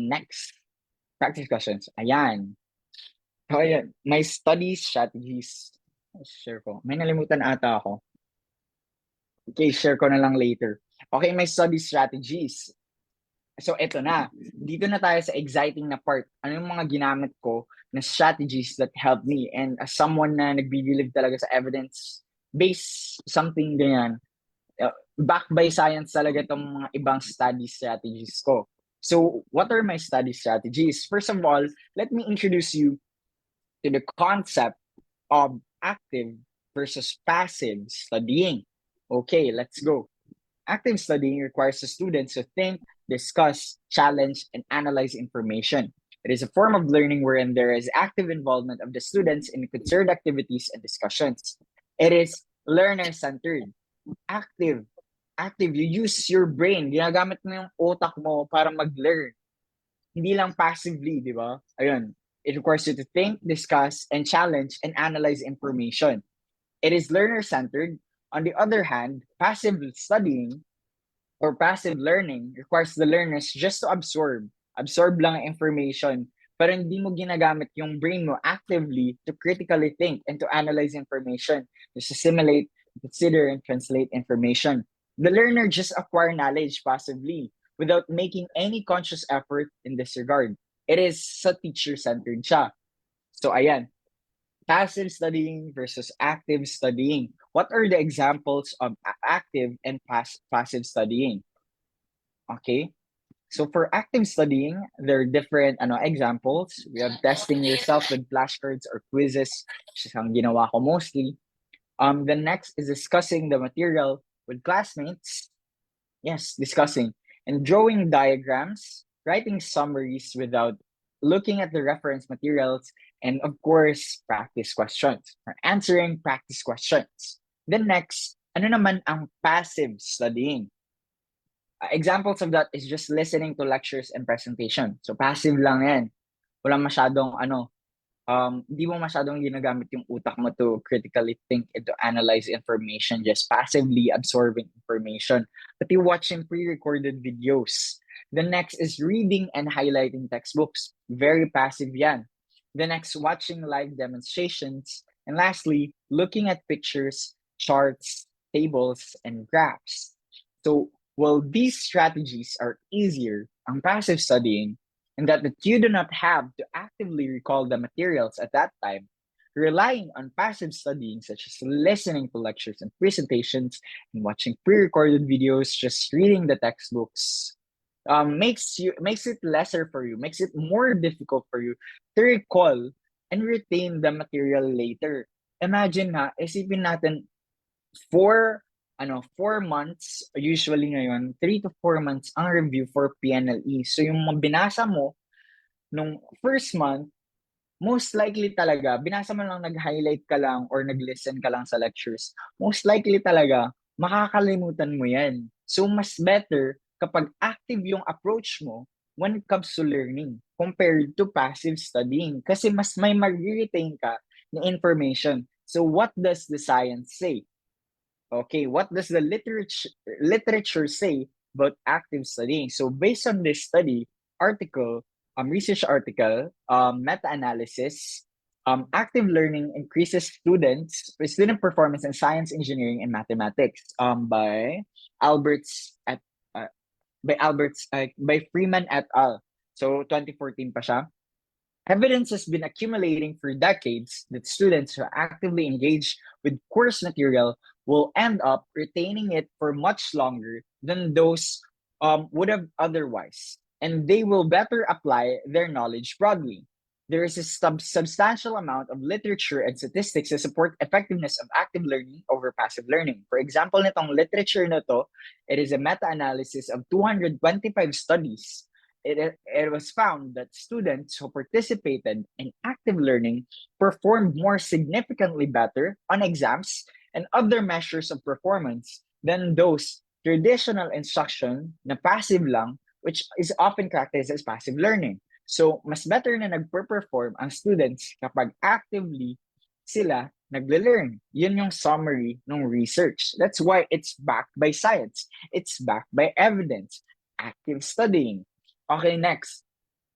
next, practice questions. Ayan. So, ayan. My study strategies. Share ko. May nalimutan ata ako. Okay, share ko na lang later. Okay, my study strategies. So, eto na. Dito na tayo sa exciting na part. Ano yung mga ginamit ko na strategies that help me? And as someone na nagbibilig talaga sa evidence-based something ganyan, backed by science talaga itong mga ibang study strategies ko. So, what are my study strategies? First of all, let me introduce you to the concept of active versus passive studying. Okay, let's go. Active studying requires the students to think, discuss, challenge, and analyze information. It is a form of learning wherein there is active involvement of the students in concerted activities and discussions. It is learner-centered. Active. Active, you use your brain. Ginagamit mo yung utak mo para mag-learn. Hindi lang passively, di ba? Ayun. It requires you to think, discuss, and challenge and analyze information. It is learner-centered. On the other hand, passive studying or passive learning requires the learners just to absorb lang ang information, pero hindi mo ginagamit yung brain mo actively to critically think and to analyze information, to assimilate, consider, and translate information. The learner just acquire knowledge passively without making any conscious effort in this regard. It is sa teacher-centered siya. So ayan, passive studying versus active studying. What are the examples of active and passive studying? Okay, so for active studying, there are different examples. We have testing yourself with flashcards or quizzes, which is ang ginawa ko mostly. The next is discussing the material with classmates. Yes, discussing. And drawing diagrams, writing summaries without looking at the reference materials, and of course, practice questions or answering practice questions. The next, ano naman ang passive studying? Examples of that is just listening to lectures and presentation. So passive lang yan. Walang masyadong di mo masyadong ginagamit yung utak mo to critically think and to analyze information, just passively absorbing information. But you're watching pre-recorded videos. The next is reading and highlighting textbooks. Very passive yan. The next, watching live demonstrations. And lastly, looking at pictures, charts, tables, and graphs. So while these strategies are easier, ang passive studying, and that you do not have to actively recall the materials at that time, relying on passive studying, such as listening to lectures and presentations and watching pre-recorded videos, just reading the textbooks, makes it lesser for you, makes it more difficult for you to recall and retain the material later. Imagine na, isipin natin, 4 months, usually ngayon, 3 to 4 months ang review for PNLE. So yung binasa mo nung first month, most likely talaga, binasa mo lang, nag-highlight ka lang or nag-listen ka lang sa lectures, most likely talaga, makakalimutan mo yan. So mas better kapag active yung approach mo when it comes to learning compared to passive studying. Kasi mas may mag-retain ka na information. So what does the science say? Okay, what does the literature say about active studying? So based on this study article, research article, meta-analysis, active learning increases student performance in science, engineering, and mathematics. By Freeman et al. So 2014 pa siya. Evidence has been accumulating for decades that students who actively engage with course material will end up retaining it for much longer than those would have otherwise, and they will better apply their knowledge broadly. There is a substantial amount of literature and statistics to support effectiveness of active learning over passive learning. For example, nitong literature na to, it is a meta-analysis of 225 studies. It was found that students who participated in active learning performed more significantly better on exams and other measures of performance than those traditional instruction na passive lang, which is often characterized as passive learning. So, mas better na nagper-perform ang students kapag actively sila nagle-learn. Yun yung summary ng research. That's why it's backed by science. It's backed by evidence. Active studying. Okay, next.